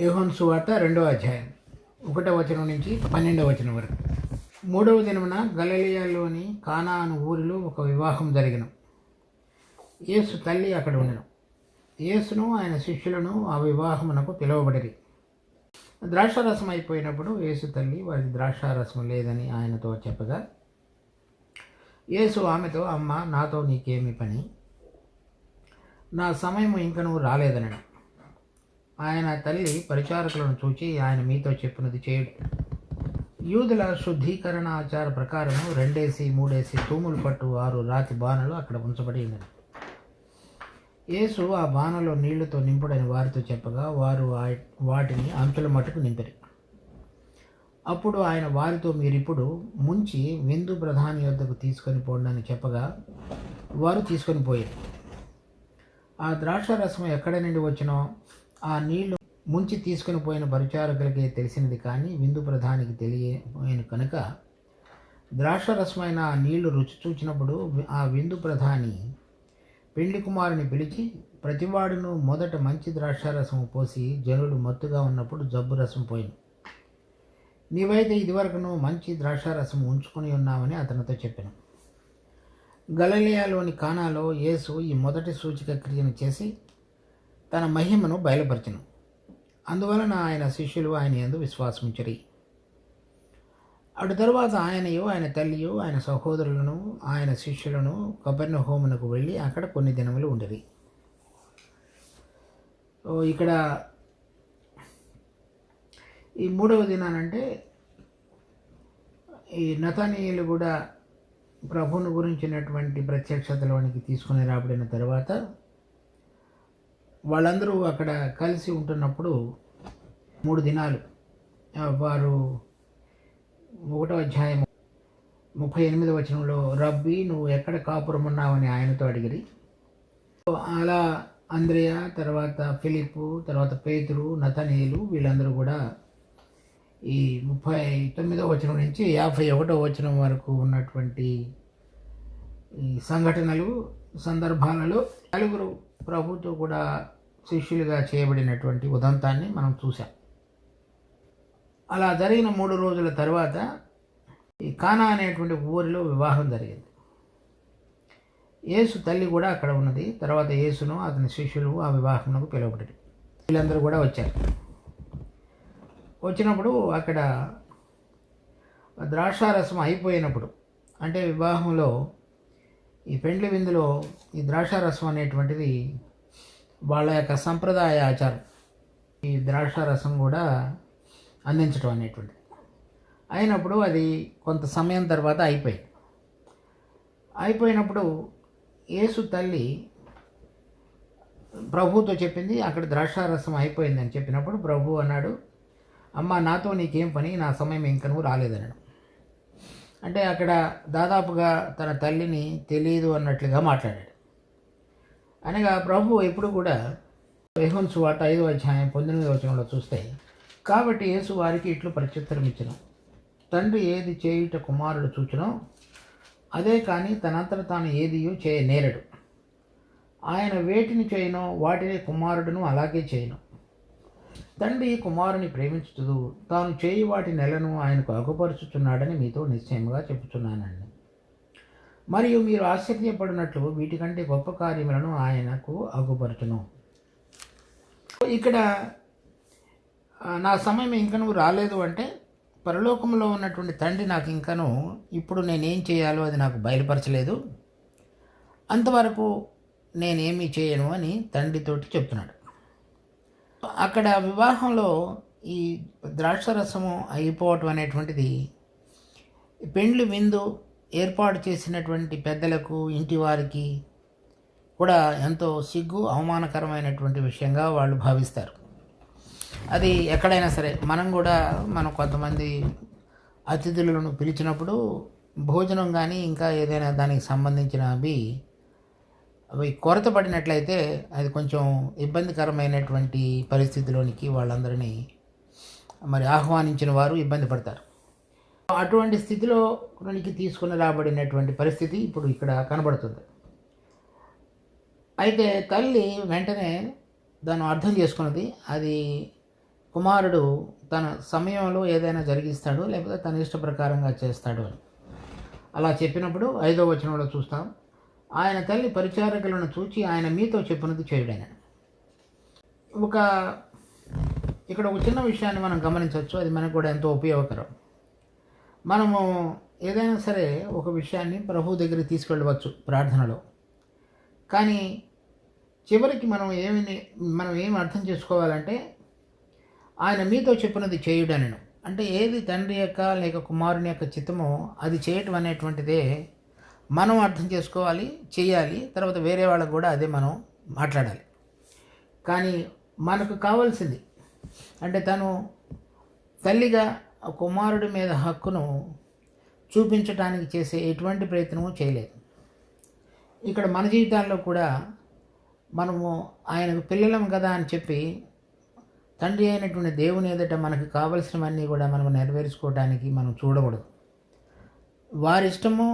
యోహాను సువార్త 2వ అధ్యాయం 1వ వచనం నుంచి 12వ వచనం వరకు. 3వ దినమున గలిలయలోని కానా అను ఊరిలో ఒక వివాహం జరిగెను. యేసు తల్లి అక్కడ ఉండెను. యేసును ఆయన శిష్యులను ఆ వివాహమునకు పిలువబడిరి. ద్రాక్షారసం అయిపోయినప్పుడు యేసు తల్లి వారికి ద్రాక్షారసం లేదని ఆయనతో చెప్పగా, యేసు ఆమెతో, అమ్మ, నాతో నీకేమి పని? నా సమయం ఇంకనూ రాలేదనను. ఆయన తల్లి పరిచారకులను చూచి, ఆయన మీతో చెప్పినది చేయుడు. యూదుల శుద్ధీకరణ ఆచార ప్రకారం 2-3 తూములు పట్టు 6 రాతి బాణలు అక్కడ ఉంచబడి ఉన్నది. యేసు ఆ బాణలో నీళ్లతో నింపుడని వారితో చెప్పగా, వారు వాటిని అంచుల మట్టుకు నింపిరి. అప్పుడు ఆయన వారితో, మీరిప్పుడు ముంచి విందు ప్రధాని వద్దకు తీసుకొని పోండి అని చెప్పగా, వారు తీసుకొని పోయారు. ఆ ద్రాక్షారసం ఎక్కడ నుండి వచ్చినో ఆ నీళ్లు ముంచి తీసుకుని పోయిన పరిచారకులకే తెలిసినది, కానీ విందు ప్రధానికి తెలియని కనుక ద్రాక్షారసమైన ఆ నీళ్లు రుచి చూచినప్పుడు ఆ విందు ప్రధాని పెండ్లి కుమారుని పిలిచి, ప్రతివాడును మొదట మంచి ద్రాక్షారసం పోసి జనులు మత్తుగా ఉన్నప్పుడు జబ్బు రసం పోయింది. నీవైతే ఇదివరకును మంచి ద్రాక్షారసం ఉంచుకొని ఉన్నామని అతనితో చెప్పాను. గలిలయలోని కానాలో యేసు ఈ మొదటి సూచిక క్రియను చేసి తన మహిమను బయలుపరచెను. అందువలన ఆయన శిష్యులు ఆయన యందు విశ్వాసముంచిరి. అటు తరువాత ఆయనయు, ఆయన తల్లియు, ఆయన సహోదరులను, ఆయన శిష్యులను కపెర్నహూమునకు వెళ్ళి అక్కడ కొన్ని దినములు ఉండిరి. ఇక్కడ ఈ 3వ దినానంటే ఈ నతనీయులు కూడా ప్రభువును గురించినటువంటి ప్రత్యక్షతలోనికి తీసుకుని రాబడిన తర్వాత వాళ్ళందరూ అక్కడ కలిసి ఉంటున్నప్పుడు 3 దినాలు వారు 1వ అధ్యాయం 38వ వచనంలో, రబ్బీ, నువ్వు ఎక్కడ కాపురం ఉన్నావని ఆయనతో అడిగిరి. అలా అంద్రెయ, తర్వాత ఫిలిప్పు, తర్వాత పేతురు, నతనీయులు వీళ్ళందరూ కూడా ఈ 39వ వచనం నుంచి 51వ వచనం వరకు ఉన్నటువంటి ఈ సంఘటనలు, సందర్భాలలో నలుగురు ప్రభుతో కూడా శిష్యులుగా చేయబడినటువంటి ఉదంతాన్ని మనం చూసాం. అలా జరిగిన 3 రోజుల తర్వాత ఈ కానా అనేటువంటి ఊరిలో వివాహం జరిగింది. యేసు తల్లి కూడా అక్కడ ఉన్నది. తర్వాత యేసును అతని శిష్యులు ఆ వివాహంకు పిలువబడి వీళ్ళందరూ కూడా వచ్చారు. వచ్చినప్పుడు అక్కడ ద్రాక్షారసం అయిపోయినప్పుడు, అంటే వివాహంలో ఈ పెండ్లి విందులో ఈ ద్రాక్షారసం అనేటువంటిది వాళ్ళ యొక్క సంప్రదాయ ఆచారం. ఈ ద్రాక్షారసం కూడా అందించడం అనేటువంటిది అయినప్పుడు అది కొంత సమయం తర్వాత అయిపోయినప్పుడు యేసు తల్లి ప్రభువుతో చెప్పింది, అక్కడ ద్రాక్షారసం అయిపోయిందని చెప్పినప్పుడు ప్రభు అన్నాడు, అమ్మ, నాతో నీకేం పని? నా సమయం ఇంకనూ రాలేదన్నాడు. అంటే అక్కడ దాదాపుగా తన తల్లిని తెలియదు అన్నట్లుగా మాట్లాడాడు. అనగా ప్రభు ఎప్పుడు కూడా యోహాను సువార్త 5వ అధ్యాయం 19వ వచనంలో చూస్తే, కాబట్టి యేసు వారికి ఇట్లు ప్రత్యుత్తరం ఇచ్చెను, తండ్రి ఏది చేయుట కుమారుడు చూచునో అదే కానీ తనంతట తాను ఏదియూ చేయనేరడు. ఆయన వేటిని చేయనో వాటిని కుమారుడును అలాగే చేయను. తండ్రి కుమారుని ప్రేమించుతూ తాను చేయి వాటి నెలను ఆయనకు అగుపరుచుచున్నాడని మీతో నిశ్చయముగా చెప్పుచున్నానండి. మరియు మీరు ఆశ్చర్యపడినట్లు వీటికంటే గొప్ప కార్యములను ఆయనకు అగుపరచును. ఇక్కడ నా సమయం ఇంకనూ రాలేదు అంటే, పరలోకంలో ఉన్నటువంటి తండ్రి నాకు ఇంకనూ ఇప్పుడు నేనేం చేయాలో అది నాకు బయలుపరచలేదు, అంతవరకు నేనేమీ చేయను అని తండ్రితోటి చెప్తున్నాడు. అక్కడ వివాహంలో ఈ ద్రాక్షరసము అయిపోవటం అనేటువంటిది పెండ్లి విందు ఏర్పాటు చేసినటువంటి పెద్దలకు, ఇంటి వారికి కూడా ఎంతో సిగ్గు, అవమానకరమైనటువంటి విషయంగా వాళ్ళు భావిస్తారు. అది ఎక్కడైనా సరే మనం కొంతమంది అతిథులను పిలిచినప్పుడు భోజనం కానీ ఇంకా ఏదైనా దానికి సంబంధించిన అవి కొరతపడినట్లయితే అది కొంచెం ఇబ్బందికరమైనటువంటి పరిస్థితిలోనికి వాళ్ళందరినీ ఆహ్వానించిన వారు ఇబ్బంది పడతారు. అటువంటి స్థితిలోనికి తీసుకుని రాబడినటువంటి పరిస్థితి ఇప్పుడు ఇక్కడ కనబడుతుంది. అయితే తల్లి వెంటనే దాన్ని అర్థం చేసుకున్నది. అది కుమారుడు తన సమయంలో ఏదైనా జరిగిస్తాడు, లేకపోతే తన ఇష్ట ప్రకారంగా చేస్తాడు అని. అలా చెప్పినప్పుడు 5వ వచనంలో చూస్తాం, ఆయన తల్లి పరిచారకులను చూచి ఆయన మీతో చెప్పినది చేయుడని. ఒక ఇక్కడ ఒక చిన్న విషయాన్ని మనం గమనించవచ్చు, అది మనకు కూడా ఎంతో ఉపయోగకరం. మనము ఏదైనా సరే ఒక విషయాన్ని ప్రభు దగ్గరికి తీసుకెళ్ళవచ్చు ప్రార్థనలో, కానీ చివరికి మనం ఏమి అర్థం చేసుకోవాలంటే, ఆయన మీతో చెప్పినది చేయుడనెను. అంటే ఏది తండ్రి యొక్క లేక కుమారుని యొక్క చిత్తమో అది చేయటం అనేటువంటిదే మనం అర్థం చేసుకోవాలి, చేయాలి. తర్వాత వేరే వాళ్ళకు కూడా అదే మనం మాట్లాడాలి. కానీ మనకు కావాల్సింది అంటే తను తల్లిగా కుమారుడి మీద హక్కును చూపించడానికి చేసే ఎటువంటి ప్రయత్నము చేయలేదు. ఇక్కడ మన జీవితాల్లో కూడా మనము ఆయనకు పిల్లలం కదా అని చెప్పి తండ్రి అయినటువంటి దేవుని ఎదుట మనకు కావలసినవన్నీ కూడా మనం నెరవేర్చుకోవడానికి మనం చూడకూడదు. వారి ఇష్టము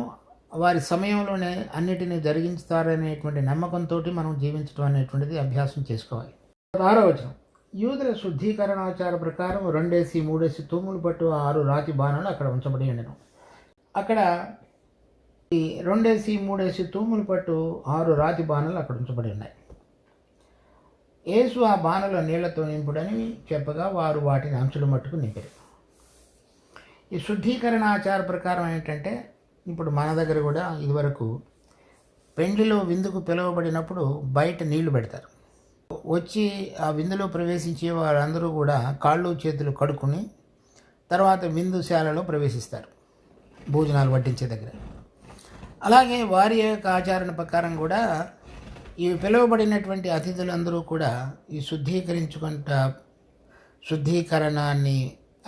వారి సమయంలోనే అన్నిటినీ జరిగిస్తారనేటువంటి నమ్మకంతో మనం జీవించడం అనేటువంటిది అభ్యాసం చేసుకోవాలి. 6వ వచనం, యూదుల శుద్ధీకరణాచార ప్రకారం 2-3 తూములు పట్టు 6 రాతి బాణాలు అక్కడ ఉంచబడి ఉండను. అక్కడ ఈ 2-3 తూములు పట్టు 6 రాతి బాణాలు అక్కడ ఉంచబడి ఉన్నాయి. యేసు ఆ బాణలో నీళ్లతో నింపుడని చెప్పగా వారు వాటిని అంచుల మట్టుకు నింపారు. ఈ శుద్ధీకరణ ఆచార ప్రకారం ఏంటంటే, ఇప్పుడు మన దగ్గర కూడా ఇదివరకు పెండ్లిలో విందుకు పిలువబడినప్పుడు బయట నీళ్లు పెడతారు. వచ్చి ఆ విందులో ప్రవేశించే వారందరూ కూడా కాళ్ళు చేతులు కడుక్కుని తర్వాత విందుశాలలో ప్రవేశిస్తారు భోజనాలు వడ్డించే దగ్గర. అలాగే వారి యొక్క ఆచారణ ప్రకారం కూడా ఈ పిలువబడినటువంటి అతిథులందరూ కూడా ఈ శుద్ధీకరణాన్ని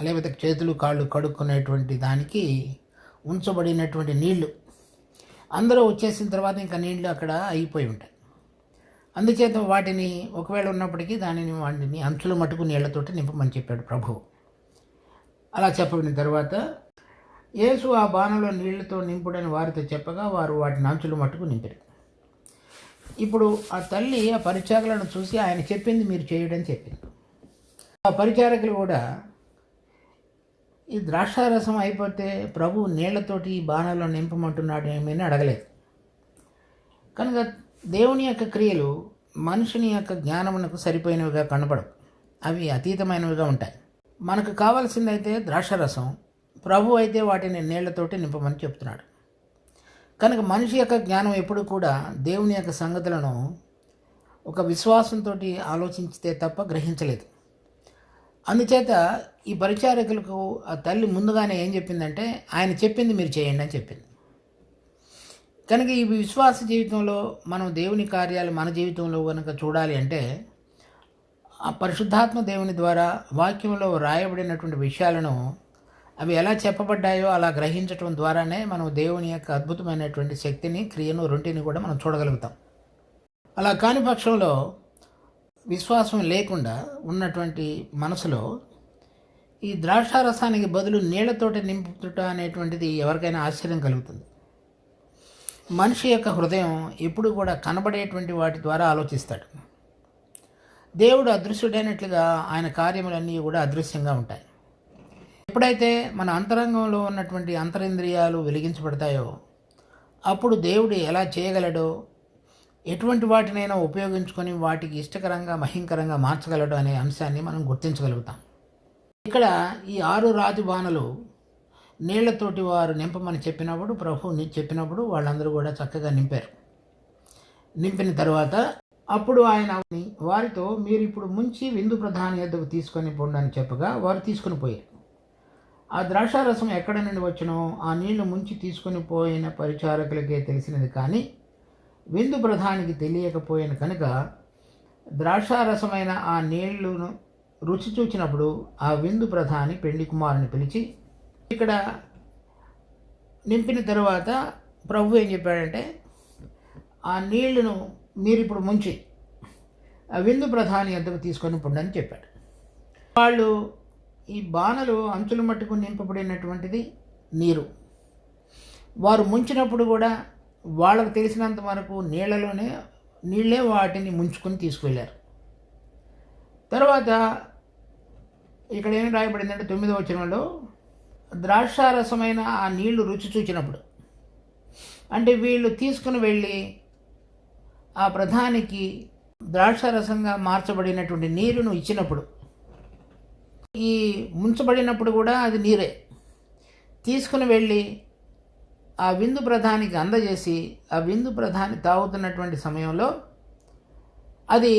లేకపోతే చేతులు కాళ్ళు కడుక్కునేటువంటి దానికి ఉంచబడినటువంటి నీళ్లు అందరూ వచ్చేసిన తర్వాత ఇంకా నీళ్లు అక్కడ అయిపోయి ఉంటాయి. అందుచేత వాటిని ఒకవేళ ఉన్నప్పటికీ వాటిని అంచుల మటుకు నీళ్లతోటి నింపమని చెప్పాడు ప్రభువు. అలా చెప్పబడిన తర్వాత యేసు ఆ బాణలో నీళ్లతో నింపుడని వారితో చెప్పగా వారు వాటిని అంచుల మట్టుకు నింపారు. ఇప్పుడు ఆ తల్లి ఆ పరిచారకులను చూసి ఆయన చెప్పింది మీరు చేయడని చెప్పింది. ఆ పరిచారకులు కూడా ఈ ద్రాక్షారసం అయిపోతే ప్రభు నీళ్లతోటి ఈ బాణాల్లో నింపమంటున్నాడు ఏమని అడగలేదు. కనుక దేవుని యొక్క క్రియలు మనుషుని యొక్క జ్ఞానమునకు సరిపోయినవిగా కనపడవు, అవి అతీతమైనవిగా ఉంటాయి. మనకు కావాల్సిందైతే ద్రాక్షారసం, ప్రభు అయితే వాటిని నీళ్లతోటి నింపమని చెప్తున్నాడు. కనుక మనిషి యొక్క జ్ఞానం ఎప్పుడు కూడా దేవుని యొక్క సంగతులను ఒక విశ్వాసంతో ఆలోచించితే తప్ప గ్రహించలేదు. అందుచేత ఈ పరిచారకులకు ఆ తల్లి ముందుగానే ఏం చెప్పిందంటే, ఆయన చెప్పింది మీరు చేయండి అని చెప్పింది. కనుక ఈ విశ్వాస జీవితంలో మనం దేవుని కార్యాలు మన జీవితంలో కనుక చూడాలి అంటే, ఆ పరిశుద్ధాత్మ దేవుని ద్వారా వాక్యంలో రాయబడినటువంటి విషయాలను అవి ఎలా చెప్పబడ్డాయో అలా గ్రహించటం ద్వారానే మనం దేవుని యొక్క అద్భుతమైనటువంటి శక్తిని, క్రియను, రెంటిని కూడా మనం చూడగలుగుతాం. అలా కాని పక్షంలో విశ్వాసం లేకుండా ఉన్నటువంటి మనసులో ఈ ద్రాక్షారసానికి బదులు నీళ్లతోటి నింపుట అనేటువంటిది ఎవరికైనా ఆశ్చర్యం కలుగుతుంది. మనిషి యొక్క హృదయం ఎప్పుడు కూడా కనబడేటువంటి వాటి ద్వారా ఆలోచిస్తాడు. దేవుడు అదృశ్యుడైనట్లుగా ఆయన కార్యములన్నీ కూడా అదృశ్యంగా ఉంటాయి. ఎప్పుడైతే మన అంతరంగంలో ఉన్నటువంటి అంతరింద్రియాలు వెలిగించబడతాయో అప్పుడు దేవుడు ఎలా చేయగలడో, ఎటువంటి వాటినైనా ఉపయోగించుకొని వాటికి ఇష్టకరంగా మహింకరంగా మార్చగలడు అనే అంశాన్ని మనం గుర్తించగలుగుతాం. ఇక్కడ ఈ 6 రాతి బాణలు నీళ్లతోటి వారు నింపమని చెప్పినప్పుడు, ప్రభువుని చెప్పినప్పుడు వాళ్ళందరూ కూడా చక్కగా నింపారు. నింపిన తర్వాత అప్పుడు ఆయన వారితో మీరు ఇప్పుడు ముంచి విందు ప్రధాని యొద్దకు తీసుకొని పోండి అని చెప్పగా వారు తీసుకుని పోయారు. ఆ ద్రాక్షారసం ఎక్కడ నుండి వచ్చునో ఆ నీళ్లు ముంచి తీసుకుని పోయిన పరిచారకులకే తెలిసినది, కానీ విందు ప్రధానికి తెలియకపోయాను. కనుక ద్రాక్షారసమైన ఆ నీళ్లను రుచి చూచినప్పుడు ఆ విందు ప్రధాని పెండి కుమారుని పిలిచి, ఇక్కడ నింపిన తరువాత ప్రభు ఏం చెప్పాడంటే, ఆ నీళ్లను మీరు ఇప్పుడు ముంచి ఆ విందు ప్రధాని వద్దకు తీసుకొని పొండని చెప్పాడు. వాళ్ళు ఈ బాణలు అంచుల మట్టుకు నింపబడినటువంటిది నీరు. వారు ముంచినప్పుడు కూడా వాళ్ళకు తెలిసినంత వరకు నీళ్ళే వాటిని ముంచుకొని తీసుకువెళ్ళారు. తర్వాత ఇక్కడ ఏమి రాయబడిందంటే 9వ వచనంలో ద్రాక్షారసమైన ఆ నీళ్లు రుచి చూచినప్పుడు, అంటే వీళ్ళు తీసుకుని వెళ్ళి ఆ ప్రధానికి ద్రాక్షారసంగా మార్చబడినటువంటి నీరును ఇచ్చినప్పుడు, ఈ ముంచబడినప్పుడు కూడా అది నీరే తీసుకుని వెళ్ళి ఆ విందు ప్రధానికి అందజేసి ఆ విందు ప్రధాని తాగుతున్నటువంటి సమయంలో అది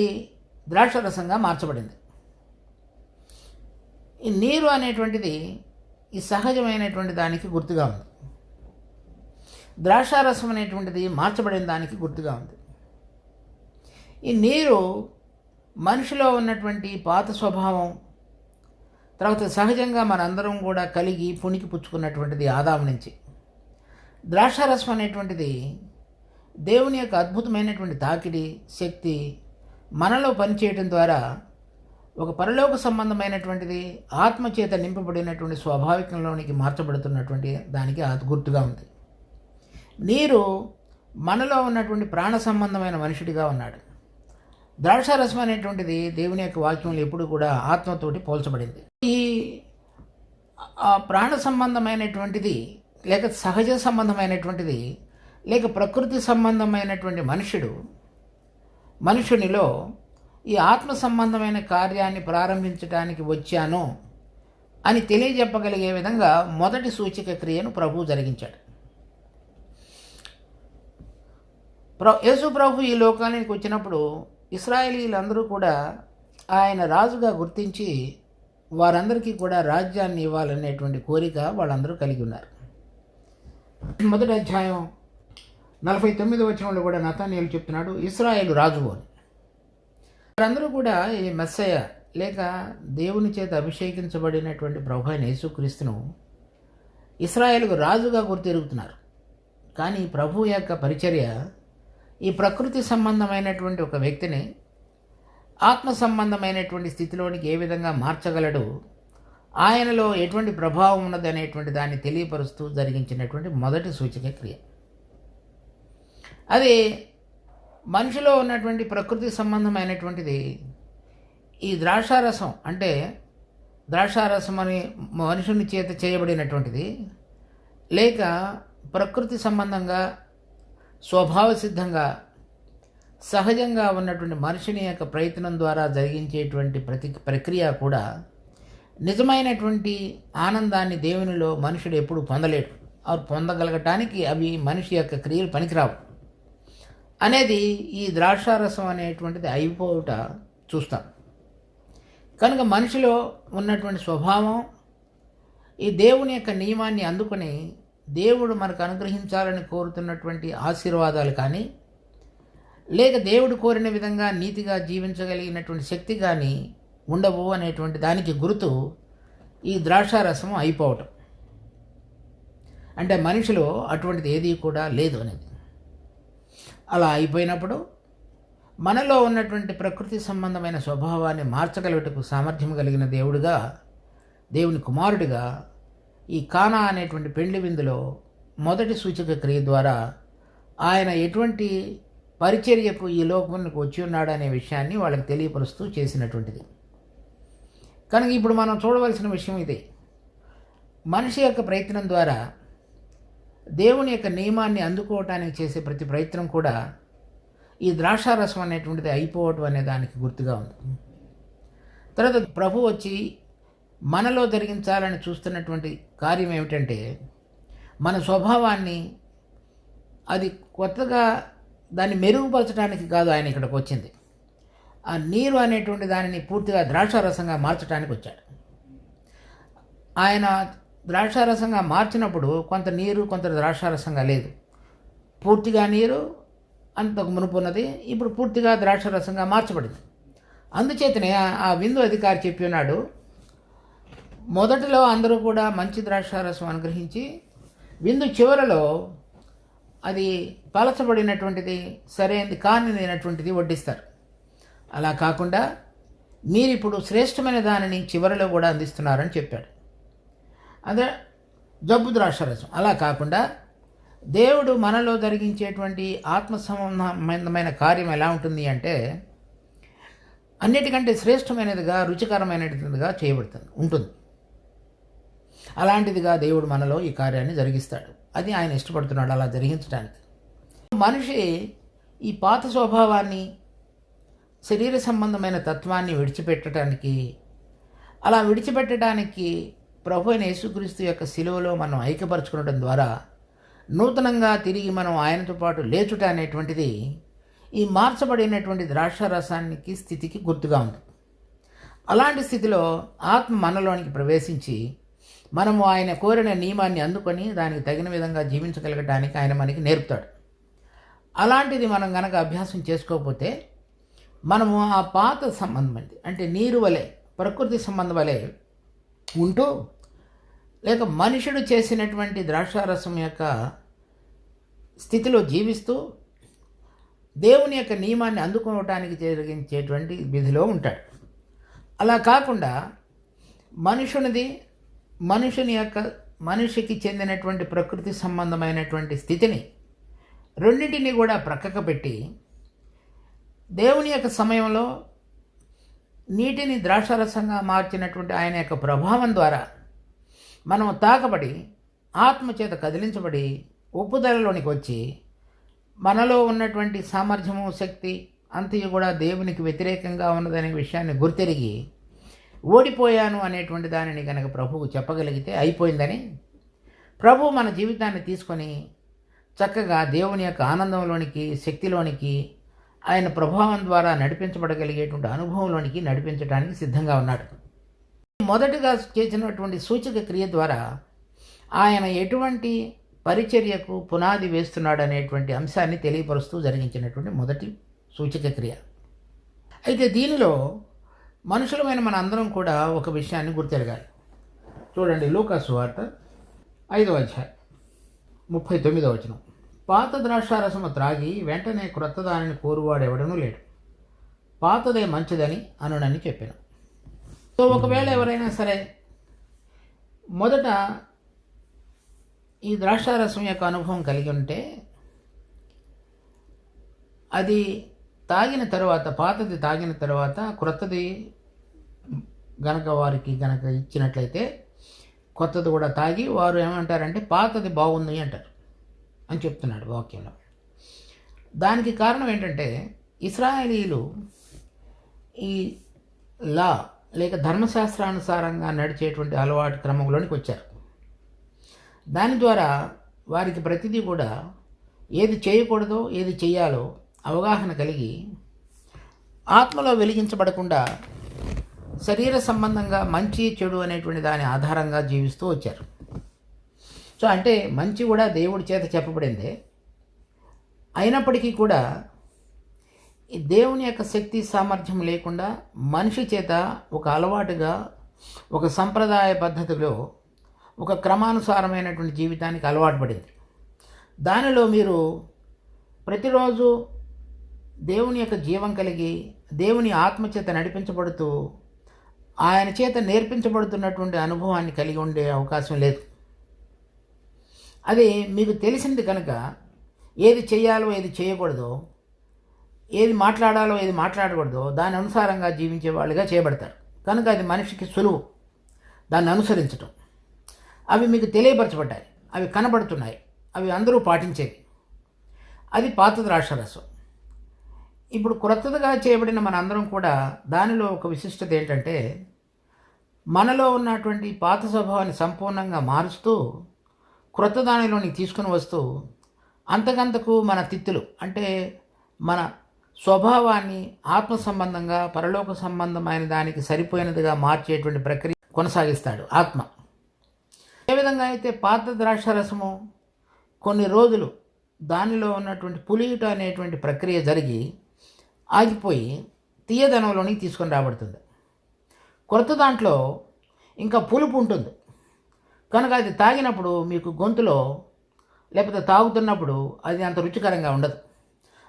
ద్రాక్షరసంగా మార్చబడింది. ఈ నీరు అనేటువంటిది ఈ సహజమైనటువంటి దానికి గుర్తుగా ఉంది. ద్రాక్షారసం అనేటువంటిది మార్చబడిన దానికి గుర్తుగా ఉంది. ఈ నీరు మనిషిలో ఉన్నటువంటి పాత స్వభావం, తర్వాత సహజంగా మనందరం కూడా కలిగి పుణికి పుచ్చుకున్నటువంటిది ఆదాము నుంచి. ద్రాక్షారసం అనేటువంటిది దేవుని యొక్క అద్భుతమైనటువంటి తాకిడి శక్తి మనలో పనిచేయటం ద్వారా ఒక పరలోక సంబంధమైనటువంటిది ఆత్మచేత నింపబడినటువంటి స్వాభావికంలోనికి మార్చబడుతున్నటువంటి దానికి గుర్తుగా ఉంది. నీరు మనలో ఉన్నటువంటి ప్రాణ సంబంధమైన మనుషుడిగా ఉన్నాడు. ద్రాక్షారసం అనేటువంటిది దేవుని యొక్క వాక్యంలో ఎప్పుడు కూడా ఆత్మతోటి పోల్చబడింది. ఈ ప్రాణ సంబంధమైనటువంటిది లేక సహజ సంబంధమైనటువంటిది లేక ప్రకృతి సంబంధమైనటువంటి మనుషునిలో ఈ ఆత్మ సంబంధమైన కార్యాన్ని ప్రారంభించడానికి వచ్చాను అని తెలియజెప్పగలిగే విధంగా మొదటి సూచక క్రియను ప్రభువు జరిగించాడు. యేసు ప్రభు ఈ లోకానికి వచ్చినప్పుడు ఇశ్రాయేలీలందరూ కూడా ఆయన రాజుగా గుర్తించి వారందరికీ కూడా రాజ్యాన్ని ఇవ్వాలనేటువంటి కోరిక వాళ్ళందరూ కలిగి ఉన్నారు. మొదటి అధ్యాయం 49వ వచనంలో కూడా నతానీయేలు చెప్తున్నాడు, ఇశ్రాయేలు రాజు అని. వారందరూ కూడా ఈ మెస్సయ లేక దేవుని చేత అభిషేకించబడినటువంటి ప్రభు అయిన యేసుక్రీస్తును ఇశ్రాయేలుకు రాజుగా గుర్తెరుగుతున్నారు. కానీ ప్రభు యొక్క పరిచర్య ఈ ప్రకృతి సంబంధమైనటువంటి ఒక వ్యక్తిని ఆత్మ సంబంధమైనటువంటి స్థితిలోనికి ఏ విధంగా మార్చగలడు, ఆయనలో ఎటువంటి ప్రభావం ఉన్నది అనేటువంటి దాన్ని తెలియపరుస్తూ జరిగించినటువంటి మొదటి సూచక క్రియ. అది మనిషిలో ఉన్నటువంటి ప్రకృతి సంబంధమైనటువంటిది ఈ ద్రాక్షారసం, అంటే ద్రాక్షారసం అని మనుషుని చేత చేయబడినటువంటిది లేక ప్రకృతి సంబంధంగా స్వభావ సిద్ధంగా సహజంగా ఉన్నటువంటి మనిషిని యొక్క ప్రయత్నం ద్వారా జరిగించేటువంటి ప్రక్రియ కూడా నిజమైనటువంటి ఆనందాన్ని దేవునిలో మనుషుడు ఎప్పుడు పొందలేడు. అవి పొందగలగటానికి అవి మనిషి యొక్క క్రియలు పనికిరావు అనేది ఈ ద్రాక్షారసం అనేటువంటిది అయిపోవుట చూస్తాం. కనుక మనిషిలో ఉన్నటువంటి స్వభావం ఈ దేవుని యొక్క నియమాన్ని అందుకొని దేవుడు మనకు అనుగ్రహించాలని కోరుతున్నటువంటి ఆశీర్వాదాలు కానీ లేక దేవుడు కోరిన విధంగా నీతిగా జీవించగలిగినటువంటి శక్తి కానీ ఉండవు అనేటువంటి దానికి గుర్తు ఈ ద్రాక్షారసం అయిపోవటం. అంటే మనిషిలో అటువంటిది ఏది కూడా లేదు అనేది. అలా అయిపోయినప్పుడు మనలో ఉన్నటువంటి ప్రకృతి సంబంధమైన స్వభావాన్ని మార్చగలుగుటకు సామర్థ్యం కలిగిన దేవుడిగా, దేవుని కుమారుడిగా ఈ కానా అనేటువంటి పెండ్లి విందులో మొదటి సూచక క్రియ ద్వారా ఆయన ఎటువంటి పరిచర్యకు ఈ లోకానికి వచ్చి ఉన్నాడు అనే విషయాన్ని వాళ్ళకి తెలియపరుస్తూ చేసినటువంటిది. కనుక ఇప్పుడు మనం చూడవలసిన విషయం ఇదే. మనిషి యొక్క ప్రయత్నం ద్వారా దేవుని యొక్క నియమాన్ని అందుకోవటానికి చేసే ప్రతి ప్రయత్నం కూడా ఈ ద్రాక్షారసం అనేటువంటిది అయిపోవటం అనే దానికి గుర్తుగా ఉంది. తర్వాత ప్రభు వచ్చి మనలో జరిగించాలని చూస్తున్నటువంటి కార్యం ఏమిటంటే మన స్వభావాన్ని అది కొత్తగా దాన్ని మెరుగుపరచడానికి కాదు ఆయన ఇక్కడికి వచ్చింది. ఆ నీరు అనేటువంటి దానిని పూర్తిగా ద్రాక్షారసంగా మార్చడానికి వచ్చాడు. ఆయన ద్రాక్షారసంగా మార్చినప్పుడు కొంత నీరు కొంత ద్రాక్షారసంగా లేదు. పూర్తిగా నీరు అంతకు మునుపున్నది ఇప్పుడు పూర్తిగా ద్రాక్షారసంగా మార్చబడింది. అందుచేతనే ఆ విందు అధికారి చెప్పి ఉన్నాడు, మొదటిలో అందరూ కూడా మంచి ద్రాక్షారసం అనుగ్రహించి విందు చివరలో అది పలచబడినటువంటిది సరైనది కానినటువంటిది వడ్డిస్తారు. అలా కాకుండా మీరు ఇప్పుడు శ్రేష్టమైన దానిని చివరిలో కూడా అందిస్తున్నారని చెప్పాడు. అదే జబ్బు ద్రాక్షారసం. అలా కాకుండా దేవుడు మనలో జరిగించేటువంటి ఆత్మ సంబంధమైన కార్యం ఎలా ఉంటుంది అంటే అన్నిటికంటే శ్రేష్టమైనదిగా, రుచికరమైనదిగా చేయబడుతుంది ఉంటుంది. అలాంటిదిగా దేవుడు మనలో ఈ కార్యాన్ని జరిగిస్తాడు. అది ఆయన ఇష్టపడుతున్నాడు అలా జరిగించడానికి. మనిషి ఈ పాత స్వభావాన్ని, శరీర సంబంధమైన తత్వాన్ని అలా విడిచిపెట్టడానికి ప్రభు అయిన యేసుక్రీస్తు యొక్క శిలువలో మనం ఐక్యపరచుకోవడం ద్వారా నూతనంగా తిరిగి మనం ఆయనతో పాటు లేచుట అనేటువంటిది ఈ మార్చబడినటువంటి ద్రాక్షారసానికి స్థితికి గుర్తుగా ఉంది. అలాంటి స్థితిలో ఆత్మ మనలోనికి ప్రవేశించి మనము ఆయన కోరిన నియమాన్ని అందుకొని దానికి తగిన విధంగా జీవించగలగటానికి ఆయన మనకి నేర్పుతాడు. అలాంటిది మనం గనక అభ్యాసం చేసుకోకపోతే మనము ఆ పాత సంబంధం అంటే నీరు వలె, ప్రకృతి సంబంధం వలె ఉంటూ, లేక మనుషుడు చేసినటువంటి ద్రాక్షారసం యొక్క స్థితిలో జీవిస్తూ దేవుని యొక్క నియమాన్ని అందుకోవటానికి జరిగించేటువంటి విధిలో ఉంటాడు. అలా కాకుండా మనిషికి చెందినటువంటి ప్రకృతి సంబంధమైనటువంటి స్థితిని రెండింటినీ కూడా ప్రక్కకు పెట్టి దేవుని యొక్క సమయంలో నీటిని ద్రాక్షారసంగా మార్చినటువంటి ఆయన యొక్క ప్రభావం ద్వారా మనం తాకబడి ఆత్మచేత కదిలించబడి ఒప్పుదలలోనికి వచ్చి మనలో ఉన్నటువంటి సామర్థ్యము, శక్తి అంతయు కూడా దేవునికి వ్యతిరేకంగా ఉన్నదనే విషయాన్ని గుర్తెరిగి ఓడిపోయాను అనేటువంటి దానిని కనుక ప్రభువు చెప్పగలిగితే అయిపోయిందని, ప్రభు మన జీవితాన్ని తీసుకొని చక్కగా దేవుని యొక్క ఆనందంలోనికి, శక్తిలోనికి, ఆయన ప్రభావం ద్వారా నడిపించబడగలిగేటువంటి అనుభవంలోనికి నడిపించడానికి సిద్ధంగా ఉన్నాడు. మొదటగా చేసినటువంటి సూచక క్రియ ద్వారా ఆయన ఎటువంటి పరిచర్యకు పునాది వేస్తున్నాడు అనేటువంటి అంశాన్ని తెలియపరుస్తూ జరిగించినటువంటి మొదటి సూచక క్రియ. అయితే దీనిలో మనుషులమైన మన అందరం కూడా ఒక విషయాన్ని గుర్తెరగాలి. చూడండి, లూకా సువార్త 5వ అధ్యాయం 39వ వచనం. పాత ద్రాక్షారసము త్రాగి వెంటనే క్రొత్త దానిని కోరువాడెవడనూ లేడు, పాతదే మంచిదని అనునని చెప్పాను. సో ఒకవేళ ఎవరైనా సరే మొదట ఈ ద్రాక్షారసం యొక్క అనుభవం కలిగి ఉంటే అది తాగిన తర్వాత, పాతది తాగిన తర్వాత క్రొత్తది వారికి ఇచ్చినట్లయితే కొత్తది కూడా తాగి వారు ఏమంటారంటే పాతది బాగుంది అంటారు అని చెప్తున్నాడు వాక్యంలో. దానికి కారణం ఏంటంటే ఇశ్రాయేలీయులు ఈ లా లేక ధర్మశాస్త్రానుసారంగా నడిచేటువంటి అలవాటు క్రమంలోనికి వచ్చారు. దాని ద్వారా వారికి ప్రతిదీ కూడా ఏది చేయకూడదో ఏది చేయాలో అవగాహన కలిగి ఆత్మలో వెలిగించబడకుండా శరీర సంబంధంగా మంచి చెడు అనేటువంటి దాని ఆధారంగా జీవిస్తూ వచ్చారు. సో అంటే మంచి కూడా దేవుడి చేత చెప్పబడిందే, అయినప్పటికీ కూడా ఈ దేవుని యొక్క శక్తి సామర్థ్యం లేకుండా మనిషి చేత ఒక అలవాటుగా, ఒక సంప్రదాయ పద్ధతిలో, ఒక క్రమానుసారమైనటువంటి జీవితానికి అలవాటు పడింది. దానిలో మీరు ప్రతిరోజు దేవుని యొక్క జీవం కలిగి దేవుని ఆత్మచేత నడిపించబడుతూ ఆయన చేత నేర్పించబడుతున్నటువంటి అనుభవాన్ని కలిగి ఉండే అవకాశం లేదు. అది మీకు తెలిసింది కనుక ఏది చేయాలో ఏది చేయకూడదో, ఏది మాట్లాడాలో ఏది మాట్లాడకూడదో దాని అనుసారంగా జీవించే వాళ్ళుగా చేయబడతారు. కనుక అది మనిషికి సులువు దాన్ని అనుసరించటం. అవి మీకు తెలియపరచబడ్డాయి, అవి కనబడుతున్నాయి, అవి అందరూ పాటించేవి. అది పాత ద్రాక్షారసం. ఇప్పుడు క్రొత్తగా చేయబడిన మనందరం కూడా దానిలో ఒక విశిష్టత ఏంటంటే మనలో ఉన్నటువంటి పాత స్వభావాన్ని సంపూర్ణంగా మారుస్తూ క్రొత్త దానిలోని తీసుకుని వస్తూ అంతకంతకు మన తిత్తులు అంటే మన స్వభావాన్ని ఆత్మ సంబంధంగా, పరలోక సంబంధమైన దానికి సరిపోయినదిగా మార్చేటువంటి ప్రక్రియ కొనసాగిస్తాడు ఆత్మ. ఏ విధంగా అయితే పాత ద్రాక్షారసము కొన్ని రోజులు దానిలో ఉన్నటువంటి పులియుట అనేటువంటి ప్రక్రియ జరిగి ఆగిపోయి తీయదనంలోనికి తీసుకొని రాబడుతుంది. కొత్త దాంట్లో ఇంకా పులుపు ఉంటుంది కనుక అది తాగినప్పుడు మీకు గొంతులో లేకపోతే తాగుతున్నప్పుడు అది అంత రుచికరంగా ఉండదు,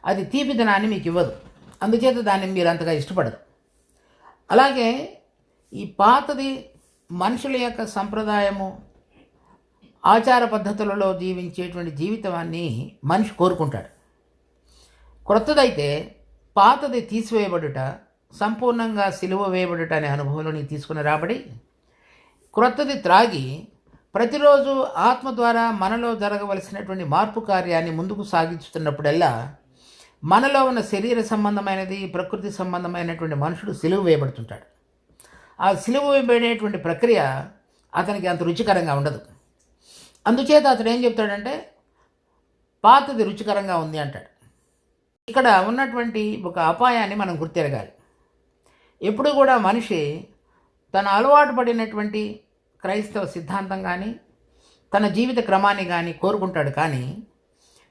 అది తీపిదనాన్ని మీకు ఇవ్వదు, అందుచేత దాన్ని మీరు అంతగా ఇష్టపడరు. అలాగే ఈ పాతది మనుషుల యొక్క సంప్రదాయము, ఆచార పద్ధతులలో జీవించేటువంటి జీవితాన్ని మనిషి కోరుకుంటాడు. క్రొత్తదైతే పాతది తీసివేయబడుట సంపూర్ణంగా సిలువ వేయబడుట అనే అనుభవంలో నీకు తీసుకుని రాబడి క్రొత్తది త్రాగి ప్రతిరోజు ఆత్మ ద్వారా మనలో జరగవలసినటువంటి మార్పు కార్యాన్ని ముందుకు సాగించుతున్నప్పుడల్లా మనలో ఉన్న శరీర సంబంధమైనది ప్రకృతి సంబంధమైనటువంటి మనుషుడు సిలువ వేయబడుతుంటాడు. ఆ సిలువ వేయబడేటువంటి ప్రక్రియ అతనికి అంత రుచికరంగా ఉండదు. అందుచేత అతడు ఏం చెప్తాడంటే పాతది రుచికరంగా ఉంది అంటాడు. ఇక్కడ ఉన్నటువంటి ఒక అపాయాన్ని మనం గుర్తెరగాలి. ఎప్పుడు కూడా మనిషి తన అలవాటు పడినటువంటి క్రైస్తవ సిద్ధాంతం కానీ తన జీవిత క్రమాన్ని కానీ కోరుకుంటాడు. కానీ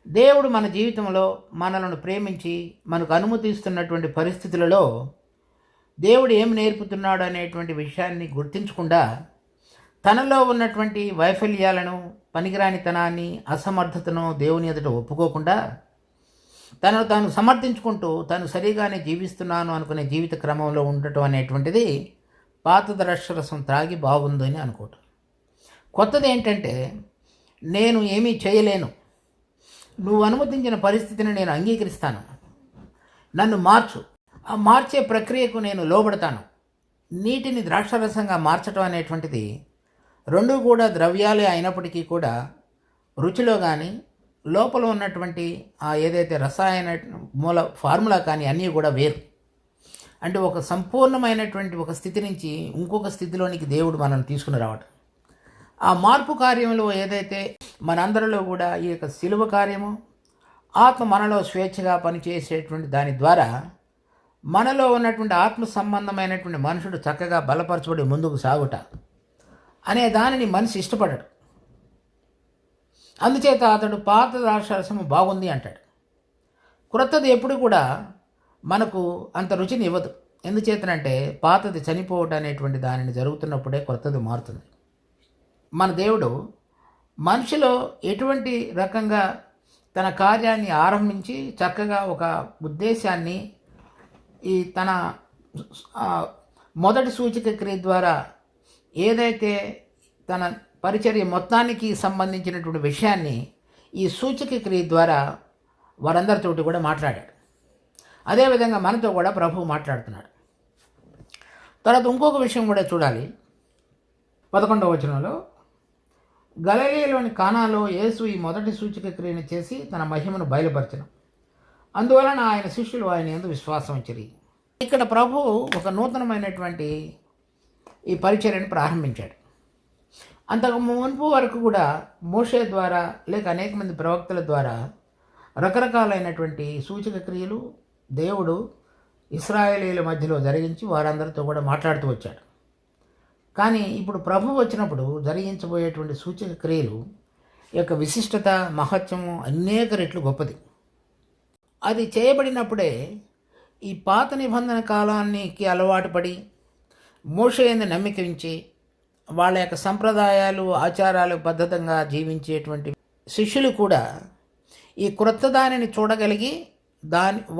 దేవుడు మన జీవితంలో మనలను ప్రేమించి మనకు అనుమతిస్తున్నటువంటి పరిస్థితులలో దేవుడు ఏమి నేర్పుతున్నాడు అనేటువంటి విషయాన్ని గుర్తించకుండా తనలో ఉన్నటువంటి వైఫల్యాలను, పనికిరానితనాన్ని, అసమర్థతను దేవుని ఎదుట ఒప్పుకోకుండా తనను తాను సమర్థించుకుంటూ తను సరిగానే జీవిస్తున్నాను అనుకునే జీవిత క్రమంలో ఉండటం అనేటువంటిది పాత ద్రాక్షరసం త్రాగి బాగుందని అనుకోవటం. కొత్తది ఏంటంటే నేను ఏమీ చేయలేను, నువ్వు అనుమతించిన పరిస్థితిని నేను అంగీకరిస్తాను, నన్ను మార్చు, ఆ మార్చే ప్రక్రియకు నేను లోబడతాను. నీటిని ద్రాక్షరసంగా మార్చడం అనేటువంటిది రెండూ కూడా ద్రవ్యాలే అయినప్పటికీ కూడా రుచిలో కానీ లోపల ఉన్నటువంటి ఆ ఏదైతే రసాయన మూల ఫార్ములా కానీ అన్నీ కూడా వేరు. అంటే ఒక సంపూర్ణమైనటువంటి ఒక స్థితి నుంచి ఇంకొక స్థితిలోనికి దేవుడు మనల్ని తీసుకుని రావటం. ఆ మార్పు కార్యంలో ఏదైతే మనందరిలో కూడా ఈ యొక్క శిలువ కార్యము, ఆత్మ మనలో స్వేచ్ఛగా పనిచేసేటువంటి దాని ద్వారా మనలో ఉన్నటువంటి ఆత్మ సంబంధమైనటువంటి మనుషుడు చక్కగా బలపరచబడి ముందుకు సాగుట అనే దానిని మనిషి ఇష్టపడడు. అందుచేత అతడు పాత ద్రాక్షరసము బాగుంది అంటాడు. క్రొత్తది ఎప్పుడు కూడా మనకు అంత రుచిని ఇవ్వదు. ఎందుచేతనంటే పాతది చనిపోవటం అనేటువంటి దానిని జరుగుతున్నప్పుడే క్రొత్తది మారుతుంది. మన దేవుడు మనిషిలో ఎటువంటి రకంగా తన కార్యాన్ని ఆరంభించి చక్కగా ఒక ఉద్దేశాన్ని ఈ తన మొదటి సూచిక క్రియ ద్వారా ఏదైతే తన పరిచర్య మొత్తానికి సంబంధించినటువంటి విషయాన్ని ఈ సూచిక క్రియ ద్వారా వారందరితోటి కూడా మాట్లాడాడు. అదేవిధంగా మనతో కూడా ప్రభువు మాట్లాడుతున్నాడు. తర్వాత ఇంకొక విషయం కూడా చూడాలి. 11వ వచనంలో గలిలయలోని కానాలో యేసు ఈ మొదటి సూచిక క్రియను చేసి తన మహిమను బయలుపరచను, అందువలన ఆయన శిష్యులు ఆయన యందు విశ్వాసం ఉంచిరి. ఇక్కడ ప్రభువు ఒక నూతనమైనటువంటి ఈ పరిచర్యను ప్రారంభించాడు. అంతకు మునుపు వరకు కూడా మోషే ద్వారా లేక అనేక మంది ప్రవక్తల ద్వారా రకరకాలైనటువంటి సూచక క్రియలు దేవుడు ఇశ్రాయేలీల మధ్యలో జరిగించి వారందరితో కూడా మాట్లాడుతూ వచ్చాడు. కానీ ఇప్పుడు ప్రభు వచ్చినప్పుడు జరిగించబోయేటువంటి సూచక క్రియలు యొక్క విశిష్టత, మహత్యము అనేక రెట్లు గొప్పది. అది చేయబడినప్పుడే ఈ పాత నిబంధన కాలానికి అలవాటు పడి మోషే యందు నమ్మిక ఉంచి వాళ్ళ యొక్క సంప్రదాయాలు, ఆచారాలు బద్ధతంగా జీవించేటువంటి శిష్యులు కూడా ఈ క్రొత్త దానిని చూడగలిగి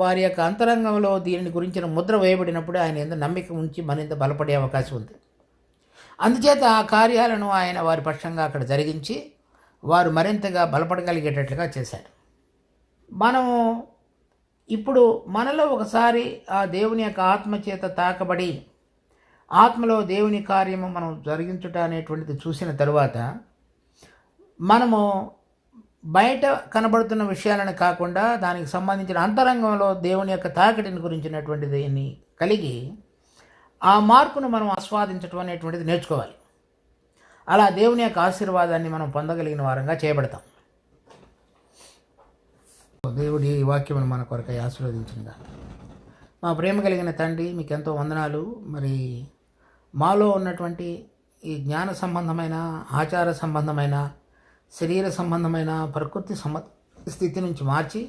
వారి యొక్క అంతరంగంలో దీనిని గురించిన ముద్ర వేయబడినప్పుడు ఆయన యందు నమ్మిక ఉంచి మరింత బలపడే అవకాశం ఉంది. అందుచేత ఆ కార్యాలను ఆయన వారి పక్షంగా అక్కడ జరిగించి వారు మరింతగా బలపడగలిగేటట్లుగా చేశారు. మనము ఇప్పుడు మనలో ఒకసారి ఆ దేవుని యొక్క ఆత్మచేత తాకబడి ఆత్మలో దేవుని కార్యము మనం జరిగించుట అనేటువంటిది చూసిన తరువాత మనము బయట కనబడుతున్న విషయాలను కాకుండా దానికి సంబంధించిన అంతరంగంలో దేవుని యొక్క తాకటిని గురించినటువంటి దీన్ని కలిగి ఆ మార్పును మనం ఆస్వాదించడం అనేటువంటిది నేర్చుకోవాలి. అలా దేవుని యొక్క ఆశీర్వాదాన్ని మనం పొందగలిగిన వారంగా చేయబడతాం. దేవుడి ఈ వాక్యమును మన కొరకై ఆశీర్వదించిందా. మా ప్రేమ కలిగిన తండ్రి, మీకు ఎంతో వందనాలు. మరి మాలో ఉన్నటువంటి ఈ జ్ఞాన సంబంధమైన, ఆచార సంబంధమైన, శరీర సంబంధమైన, ప్రకృతి స్థితి నుంచి మార్చి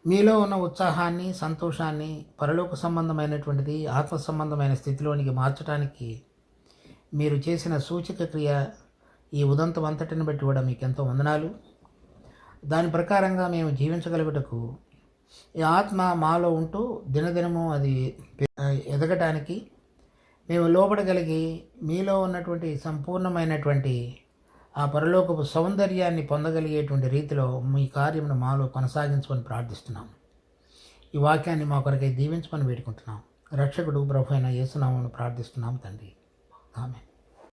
మీలో ఉన్న ఉత్సాహాన్ని, సంతోషాన్ని పరలోక సంబంధమైనటువంటిది, ఆత్మ సంబంధమైన స్థితిలోనికి మార్చడానికి మీరు చేసిన సూచక క్రియ ఈ ఉదంతం అంతటిని బట్టి కూడా మీకు ఎంతో వందనాలు. దాని ప్రకారంగా మేము జీవించగలుగుటకు ఈ ఆత్మ మాలో ఉంటూ దినదినము అది ఎదగటానికి మేము లోపడగలిగి మీలో ఉన్నటువంటి సంపూర్ణమైనటువంటి ఆ పరలోకపు సౌందర్యాన్ని పొందగలిగేటువంటి రీతిలో మీ కార్యమును మాలో కొనసాగించమని ప్రార్థిస్తున్నాం. ఈ వాక్యాన్ని మా కొరకై దీవించమని వేడుకుంటున్నాం. రక్షకుడు ప్రభు అయిన యేసునామమున ప్రార్థిస్తున్నాం తండ్రి. ఆమేన్.